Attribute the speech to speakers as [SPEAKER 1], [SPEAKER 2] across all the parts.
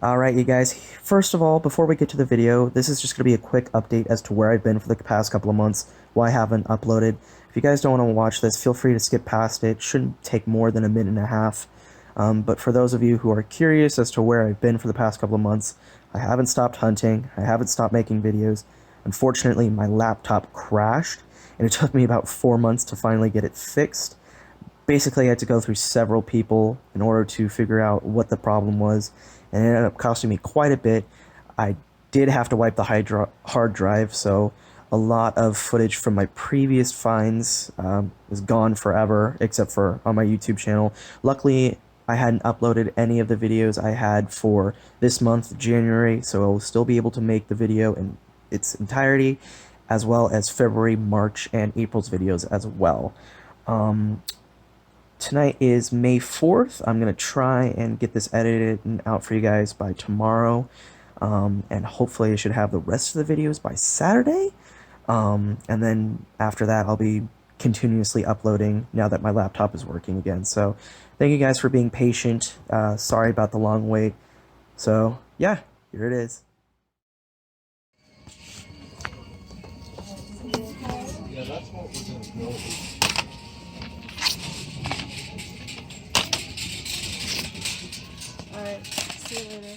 [SPEAKER 1] Alright, you guys, first of all, before we get to the video, this is just going to be a quick update as to where I've been for the past couple of months, why I haven't uploaded. If you guys don't want to watch this, feel free to skip past it. It shouldn't take more than a minute and a half. But for those of you who are curious as to where I've been for the past couple of months, I haven't stopped hunting, I haven't stopped making videos. Unfortunately, my laptop crashed, and it took me about 4 months to finally get it fixed. Basically, I had to go through several people in order to figure out what the problem was, and it ended up costing me quite a bit. I did have to wipe the hard drive, so a lot of footage from my previous finds was gone forever, except for on my YouTube channel. Luckily, I hadn't uploaded any of the videos I had for this month, January, so I'll still be able to make the video in its entirety, as well as February, March, and April's videos as well. Tonight is May 4th. I'm going to try and get this edited and out for you guys by tomorrow. And hopefully I should have the rest of the videos by Saturday. And then after that, I'll be continuously uploading now that my laptop is working again. So thank you guys for being patient. Sorry about the long wait. So yeah, here it is.
[SPEAKER 2] Yeah, that's what was in the
[SPEAKER 3] Alright, see you later.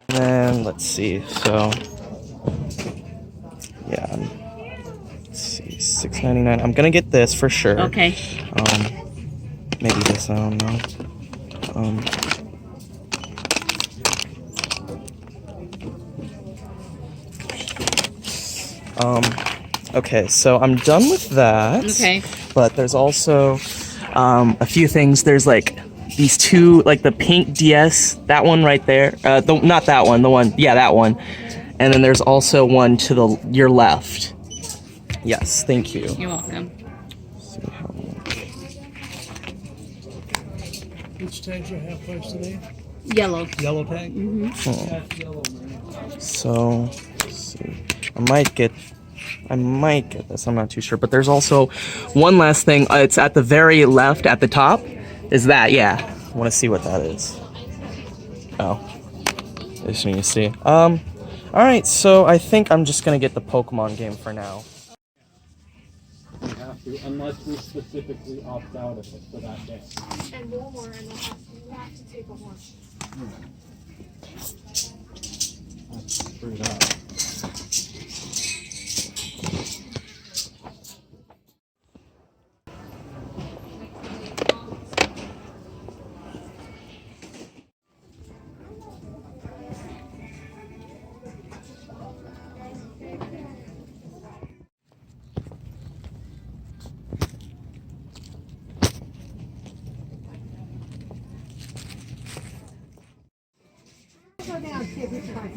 [SPEAKER 1] And then let's see, so yeah, let's see, $6.99. I'm gonna get this for sure.
[SPEAKER 3] Okay.
[SPEAKER 1] Maybe this, I don't know. Okay, so I'm done with that.
[SPEAKER 3] Okay.
[SPEAKER 1] But there's also a few things. There's like these two, like the pink DS, that one right there. Not that one, the one, yeah, that one. And then there's also one to your left. Yes, thank you.
[SPEAKER 3] You're welcome.
[SPEAKER 1] See how much.
[SPEAKER 2] Which tags are half price today?
[SPEAKER 3] Yellow.
[SPEAKER 2] Yellow tag?
[SPEAKER 3] Mm-hmm.
[SPEAKER 2] That's yellow, man.
[SPEAKER 1] So, let's see. I might get this, I'm not too sure. But there's also one last thing. It's at the very left at the top. Is that, yeah. I want to see what that is. Oh. This one you see. Alright, so I think I'm just going to get the Pokemon game for now.
[SPEAKER 2] You have to, unless we specifically opt out of it for that day.
[SPEAKER 4] And no more, and you have to take a horse.
[SPEAKER 2] That's screwed up.
[SPEAKER 4] Go down, see if it's fine.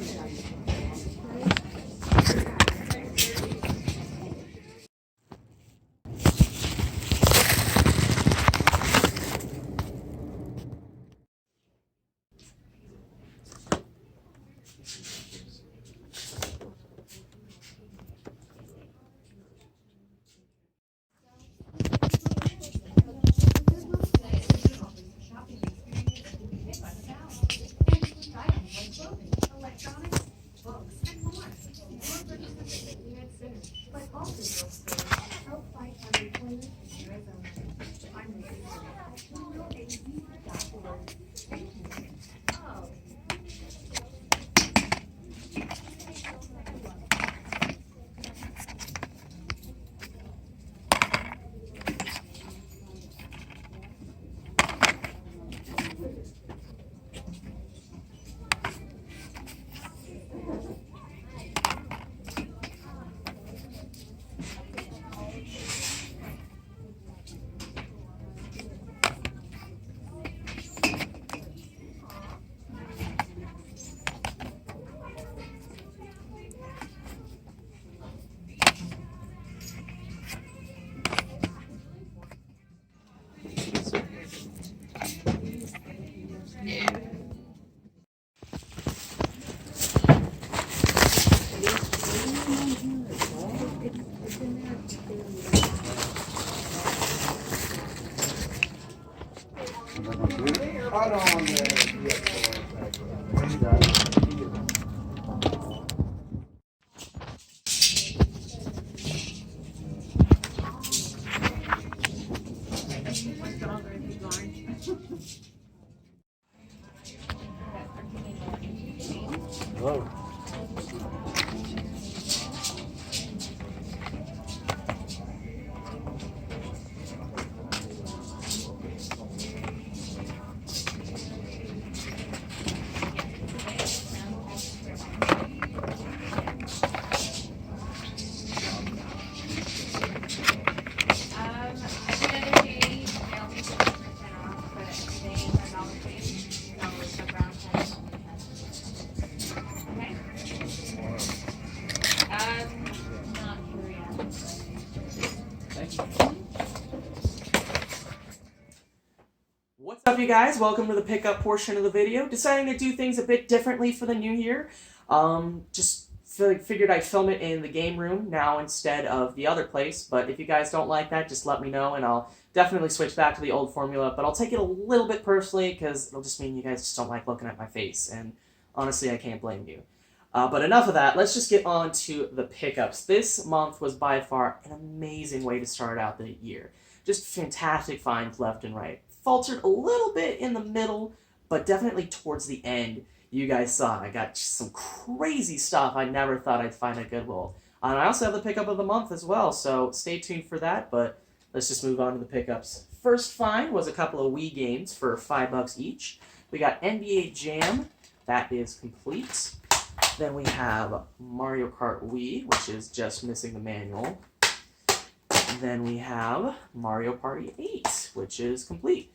[SPEAKER 1] What's up, you guys? Welcome to the pickup portion of the video. Deciding to do things a bit differently for the new year. Just figured I'd film it in the game room now instead of the other place, but if you guys don't like that, just let me know and I'll definitely switch back to the old formula, but I'll take it a little bit personally because it'll just mean you guys just don't like looking at my face, and honestly, I can't blame you. But enough of that, let's just get on to the pickups. This month was by far an amazing way to start out the year. Just fantastic finds left and right. Faltered a little bit in the middle, but definitely towards the end, you guys saw I got some crazy stuff I never thought I'd find at Goodwill. And I also have the pickup of the month as well, so stay tuned for that, but let's just move on to the pickups. First find was a couple of Wii games for $5 each. We got NBA Jam, that is complete. Then we have Mario Kart Wii, which is just missing the manual. Then we have Mario Party 8, which is complete.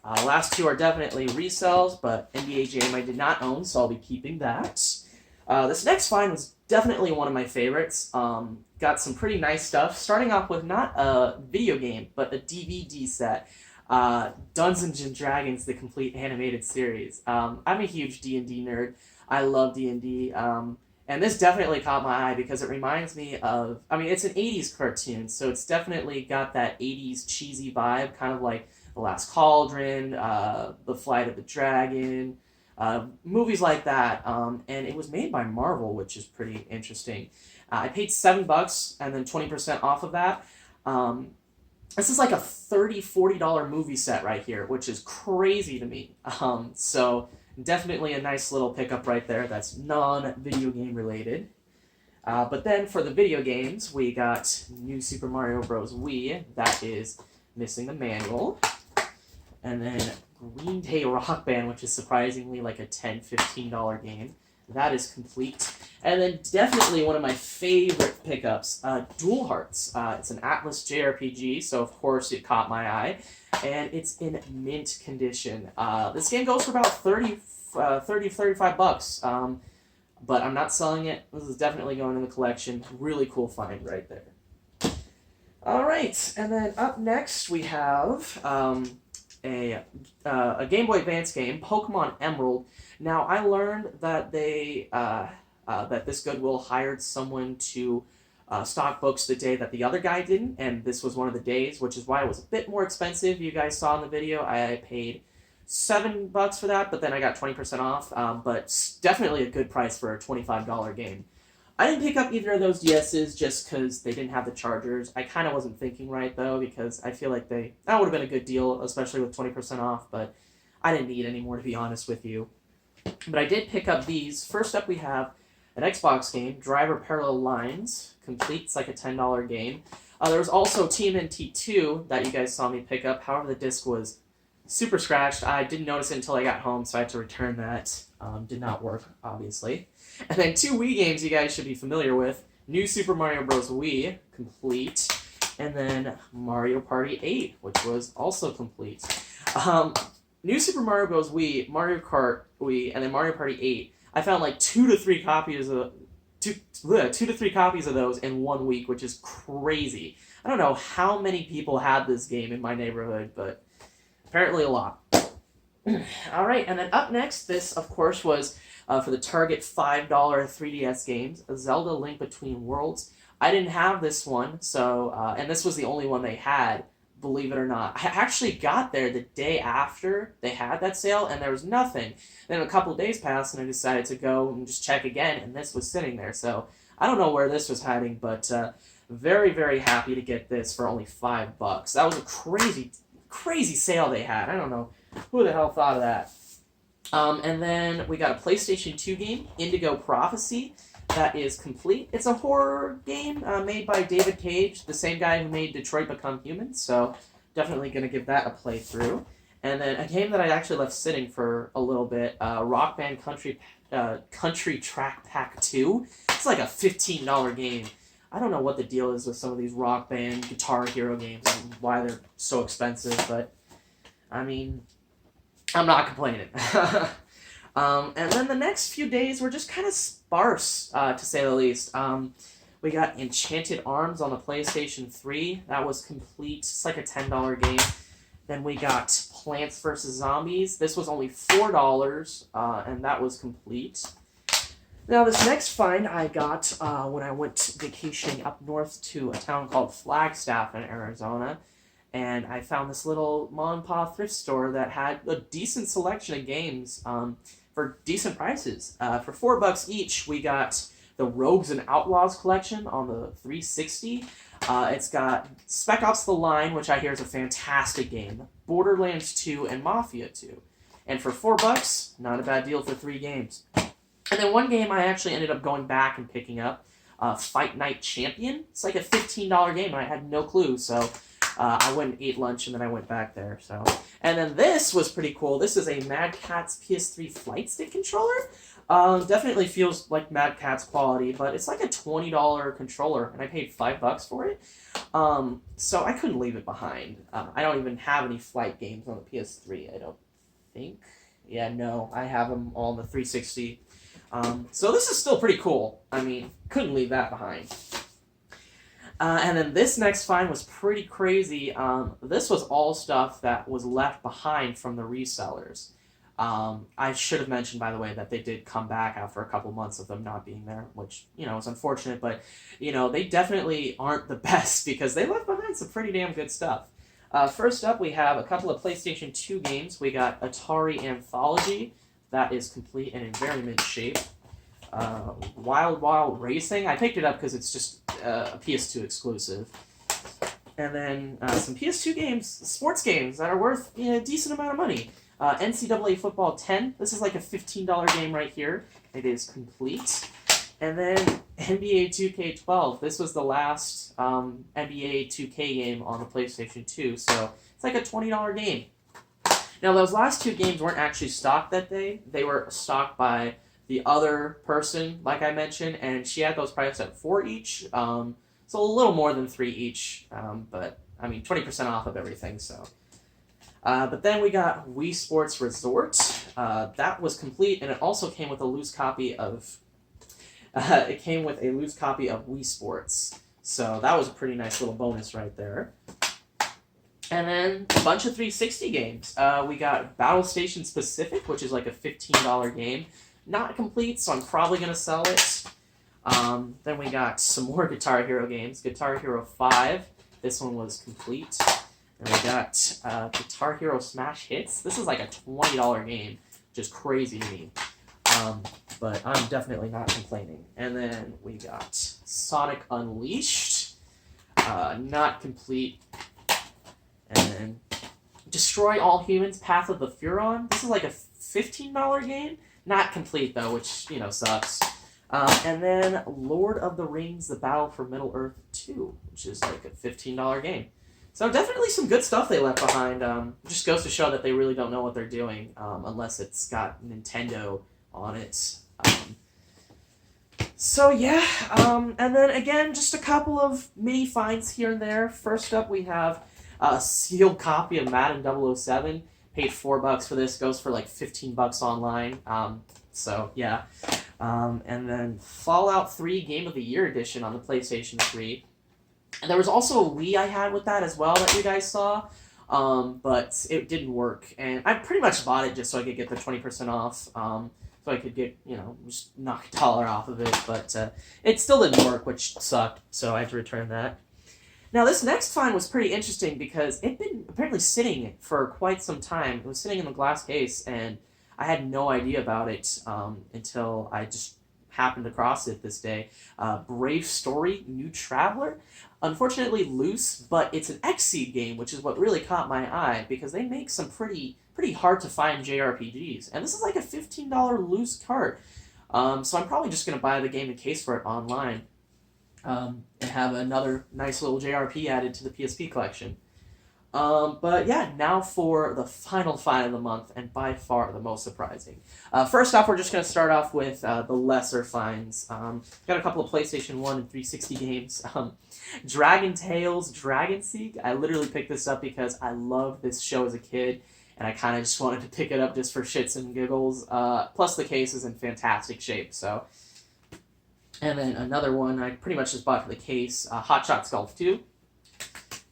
[SPEAKER 1] Last two are definitely resells, but NBA Jam I did not own, so I'll be keeping that. This next find was definitely one of my favorites. Got some pretty nice stuff, starting off with not a video game, but a DVD set. Dungeons & Dragons, the complete animated series. I'm a huge D&D nerd. I love D&D. And this definitely caught my eye because it reminds me of, I mean, it's an 80s cartoon, so it's definitely got that 80s cheesy vibe, kind of like The Last Cauldron, The Flight of the Dragon, movies like that. And it was made by Marvel, which is pretty interesting. I paid $7 and then 20% off of that. This is like a $30, $40 movie set right here, which is crazy to me. So definitely a nice little pickup right there that's non-video game related. But then for the video games, we got New Super Mario Bros. Wii. That is missing the manual. And then Green Day Rock Band, which is surprisingly like a $10, $15 game. That is complete. And then definitely one of my favorite pickups, Dual Hearts. It's an Atlas JRPG, so of course it caught my eye. And it's in mint condition. This game goes for about $35. But I'm not selling it. This is definitely going in the collection. Really cool find right there. Alright, and then up next we have a Game Boy Advance game, Pokemon Emerald. Now, I learned that that this Goodwill hired someone to stock books the day that the other guy didn't, and this was one of the days, which is why it was a bit more expensive. You guys saw in the video, I paid $7 for that, but then I got 20% off, but definitely a good price for a $25 game. I didn't pick up either of those DSs just because they didn't have the chargers. I kind of wasn't thinking right, though, because I feel like that would have been a good deal, especially with 20% off, but I didn't need any more, to be honest with you. But I did pick up these. First up, we have an Xbox game, Driver Parallel Lines, complete. It's like a $10 game. There was also TMNT 2 that you guys saw me pick up. However, the disc was super scratched. I didn't notice it until I got home, so I had to return that. Did not work, obviously. And then two Wii games you guys should be familiar with. New Super Mario Bros. Wii, complete. And then Mario Party 8, which was also complete. New Super Mario Bros. Wii, Mario Kart Wii, and then Mario Party 8. I found like two to three copies of those in 1 week, which is crazy. I don't know how many people had this game in my neighborhood, but apparently a lot. All right, and then up next, this, of course, was for the Target $5 3DS games, Zelda Link Between Worlds. I didn't have this one, so and this was the only one they had, believe it or not. I actually got there the day after they had that sale, and there was nothing. Then a couple days passed, and I decided to go and just check again, and this was sitting there. So I don't know where this was hiding, but very, very happy to get this for only $5. That was a crazy, crazy sale they had. I don't know who the hell thought of that. And then we got a PlayStation 2 game, Indigo Prophecy. That is complete. It's a horror game made by David Cage, the same guy who made Detroit Become Human, so definitely going to give that a playthrough. And then a game that I actually left sitting for a little bit, Rock Band Country Track Pack 2. It's like a $15 game. I don't know what the deal is with some of these Rock Band Guitar Hero games and why they're so expensive, but I mean, I'm not complaining. And then the next few days were just kind of sparse, to say the least. We got Enchanted Arms on the PlayStation 3. That was complete. It's like a $10 game. Then we got Plants vs. Zombies. This was only $4, and that was complete. Now, this next find I got when I went vacationing up north to a town called Flagstaff in Arizona. And I found this little mom-and-pop thrift store that had a decent selection of games for decent prices. For $4 each, we got the Rogues and Outlaws collection on the 360. It's got Spec Ops: The Line, which I hear is a fantastic game, Borderlands 2, and Mafia 2. And for $4, not a bad deal for 3 games. And then one game I actually ended up going back and picking up, Fight Night Champion. It's like a $15 game, and I had no clue, so I went and ate lunch, and then I went back there. So, and then this was pretty cool. This is a Mad Catz PS3 flight stick controller. Definitely feels like Mad Catz quality, but it's like a $20 controller, and I paid $5 for it. So I couldn't leave it behind. I don't even have any flight games on the PS3, I don't think. Yeah, no, I have them all on the 360. So this is still pretty cool. I mean, couldn't leave that behind. And then this next find was pretty crazy. This was all stuff that was left behind from the resellers. I should have mentioned, by the way, that they did come back after a couple months of them not being there, which, you know, is unfortunate, but, you know, they definitely aren't the best because they left behind some pretty damn good stuff. First up, we have a couple of PlayStation 2 games. We got Atari Anthology. That is complete and in very mint shape. Wild Wild Racing. I picked it up because it's just a PS2 exclusive. And then some PS2 games, sports games that are worth a decent amount of money. NCAA Football 10. This is like a $15 game right here. It is complete. And then NBA 2K12. This was the last NBA 2K game on the PlayStation 2, so it's like a $20 game. Now, those last 2 games weren't actually stocked that day. They were stocked by the other person, like I mentioned, and she had those priced at $4 each. So a little more than $3 each, but I mean 20% off of everything. So, but then we got Wii Sports Resort. That was complete, and it also came with a loose copy of. It came with a loose copy of Wii Sports, so that was a pretty nice little bonus right there. And then a bunch of 360 games. We got Battle Station Specific, which is like a $15 game. Not complete, so I'm probably going to sell it. Then we got some more Guitar Hero games. Guitar Hero 5. This one was complete. And we got Guitar Hero Smash Hits. This is like a $20 game, which is crazy to me. But I'm definitely not complaining. And then we got Sonic Unleashed. Not complete. And then Destroy All Humans, Path of the Furon. This is like a $15 game. Not complete, though, which, you know, sucks. And then Lord of the Rings, The Battle for Middle-earth 2, which is like a $15 game. So definitely some good stuff they left behind. Just goes to show that they really don't know what they're doing, unless it's got Nintendo on it. So yeah, and then again, just a couple of mini finds here and there. First up, we have a sealed copy of Madden 007. Paid $4 for this. Goes for like $15 online. So yeah. And then Fallout 3 Game of the Year edition on the PlayStation 3. And there was also a Wii I had with that as well that you guys saw. But it didn't work. And I pretty much bought it just so I could get the 20% off. So I could get, you know, just knock $1 off of it. But it still didn't work, which sucked. So I had to return that. Now, this next find was pretty interesting because it'd been apparently sitting for quite some time. It was sitting in the glass case, and I had no idea about it until I just happened across it this day. Brave Story, New Traveler. Unfortunately loose, but it's an Xseed game, which is what really caught my eye because they make some pretty hard to find JRPGs, and this is like a $15 loose cart. So I'm probably just gonna buy the game in case for it online, and have another nice little JRP added to the PSP collection. But yeah, now for the final find of the month, and by far the most surprising. First off, we're just going to start off with the lesser finds. Got a couple of PlayStation 1 and 360 games. Dragon Tales, Dragon Seek. I literally picked this up because I loved this show as a kid, and I kind of just wanted to pick it up just for shits and giggles. Plus the case is in fantastic shape, so... And then another one I pretty much just bought for the case, Hot Shots Golf 2.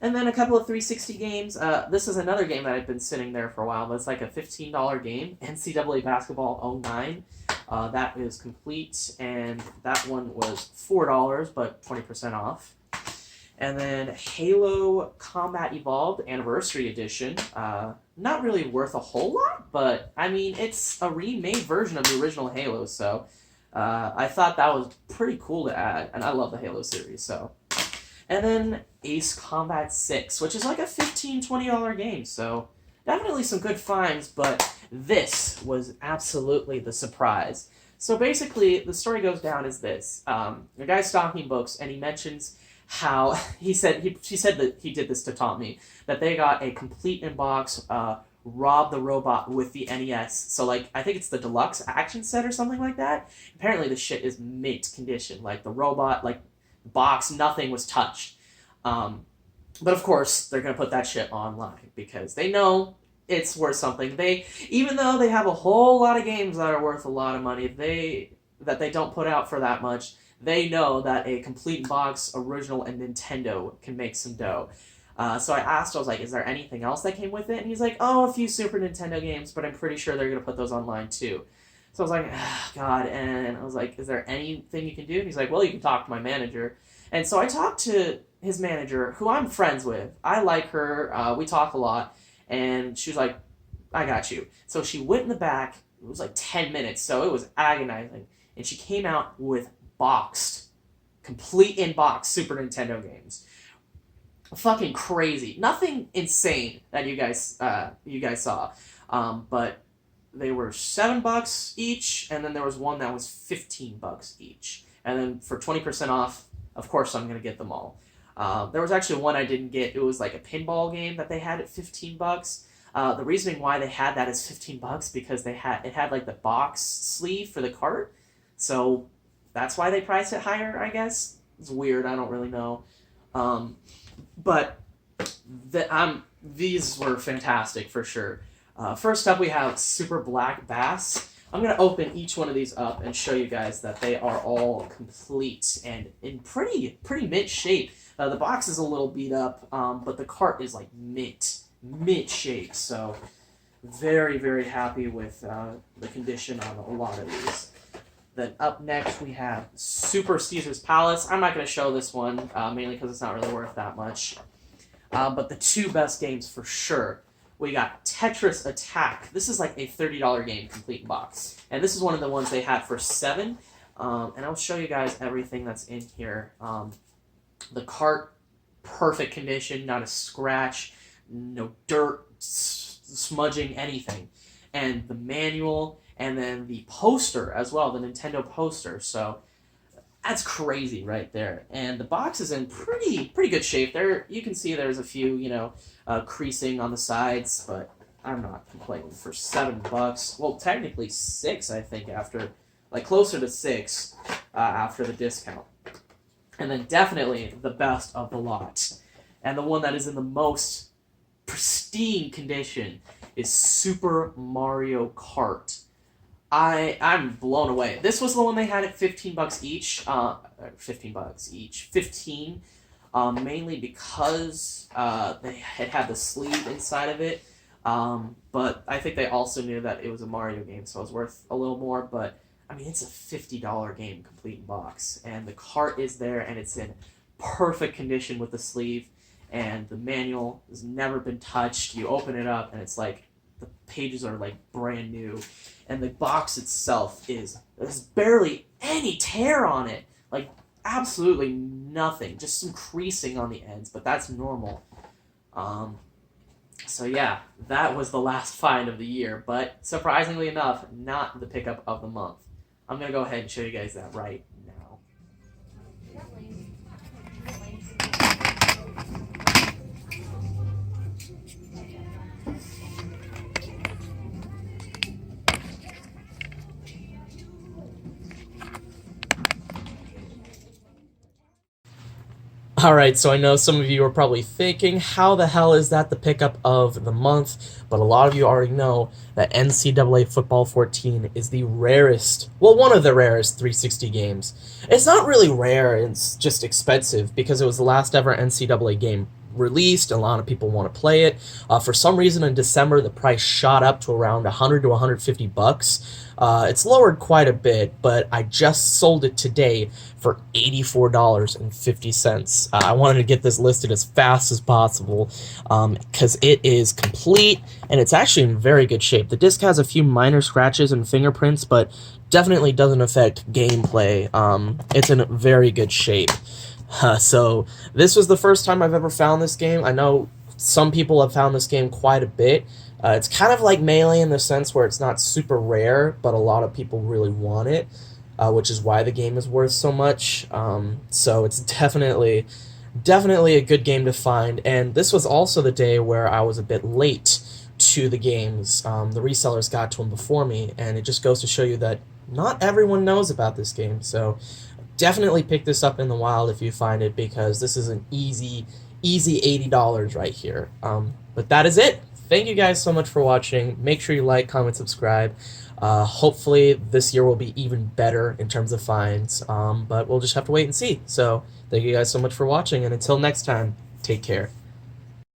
[SPEAKER 1] And then a couple of 360 games. This is another game that I've been sitting there for a while, but it's like a $15 game, NCAA Basketball 09. That is complete, and that one was $4, but 20% off. And then Halo Combat Evolved Anniversary Edition. Not really worth a whole lot, but I mean, it's a remade version of the original Halo, so I thought that was pretty cool to add, and I love the Halo series, so... And then Ace Combat 6, which is like a $15, $20 game, so definitely some good finds, but this was absolutely the surprise. So basically, the story goes down as this. The guy's stocking books, and he mentions how, she said that he did this to taunt me, that they got a complete in-box Rob the Robot with the NES. So, like, I think it's the deluxe action set or something like that. Apparently the shit is mint condition. Like, the robot, like, box, nothing was touched. But of course, they're going to put that shit online because they know it's worth something. Even though they have a whole lot of games that are worth a lot of money, that they don't put out for that much, they know that a complete box original and Nintendo can make some dough. So I asked, I was like, is there anything else that came with it? And he's like, oh, a few Super Nintendo games, but I'm pretty sure they're going to put those online too. So I was like, oh, God, and I was like, is there anything you can do? And he's like, well, you can talk to my manager. And so I talked to his manager, who I'm friends with. I like her, we talk a lot, and she was like, I got you. So she went in the back, it was like 10 minutes, so it was agonizing, and she came out with complete in-box Super Nintendo games. Fucking crazy. Nothing insane that you guys saw, but they were $7 each, and then there was one that was $15 each. And then for 20% off, of course I'm gonna get them all. There was actually one I didn't get. It was like a pinball game that they had at $15. The reasoning why they had that as $15 because it had like the box sleeve for the cart, so that's why they priced it higher, I guess. It's weird. I don't really know. But these were fantastic for sure. First up, we have Super Black Bass. I'm going to open each one of these up and show you guys that they are all complete and in pretty mint shape. The box is a little beat up, but the cart is like mint shape. So very, very happy with the condition on a lot of these. Then up next, we have Super Caesar's Palace. I'm not going to show this one, mainly because it's not really worth that much. But the two best games for sure. We got Tetris Attack. This is like a $30 game, complete box. And this is one of the ones they had for $7. And I'll show you guys everything that's in here. The cart, perfect condition, not a scratch, no dirt, smudging, anything. And the manual, and then the poster as well, the Nintendo poster. So that's crazy right there. And the box is in pretty good shape. There, you can see there's a few, creasing on the sides, but I'm not complaining for $7. Well, technically $6, I think, closer to $6 after the discount. And then definitely the best of the lot, and the one that is in the most pristine condition, is Super Mario Kart. I'm blown away. This was the one they had at $15 each. 15, mainly because they had the sleeve inside of it. But I think they also knew that it was a Mario game, so it was worth a little more. But I mean, it's a $50 game complete box, and the cart is there, and it's in perfect condition with the sleeve, and the manual has never been touched. You open it up, and it's like the pages are like brand new, and the box itself there's barely any tear on it, like absolutely nothing, just some creasing on the ends, but that's normal. So yeah, that was the last find of the year, but surprisingly enough, not the pickup of the month. I'm gonna go ahead and show you guys that right now. Alright, so I know some of you are probably thinking, how the hell is that the pickup of the month? But a lot of you already know that NCAA Football 14 is the rarest, well, one of the rarest 360 games. It's not really rare, it's just expensive, because it was the last ever NCAA game released. A lot of people want to play it. For some reason in December, the price shot up to around 100 to 150 bucks. It's lowered quite a bit, but I just sold it today for $84.50. I wanted to get this listed as fast as possible because it is complete and it's actually in very good shape. The disc has a few minor scratches and fingerprints, but definitely doesn't affect gameplay. It's in very good shape. So this was the first time I've ever found this game. I know some people have found this game quite a bit. It's kind of like Melee in the sense where it's not super rare, but a lot of people really want it, which is why the game is worth so much. So it's definitely a good game to find. And this was also the day where I was a bit late to the games. The resellers got to them before me, and it just goes to show you that not everyone knows about this game. So definitely pick this up in the wild if you find it, because this is an easy $80 right here. But that is it. Thank you guys so much for watching. Make sure you like, comment, subscribe. Hopefully this year will be even better in terms of finds, but we'll just have to wait and see. So thank you guys so much for watching, and until next time, take care.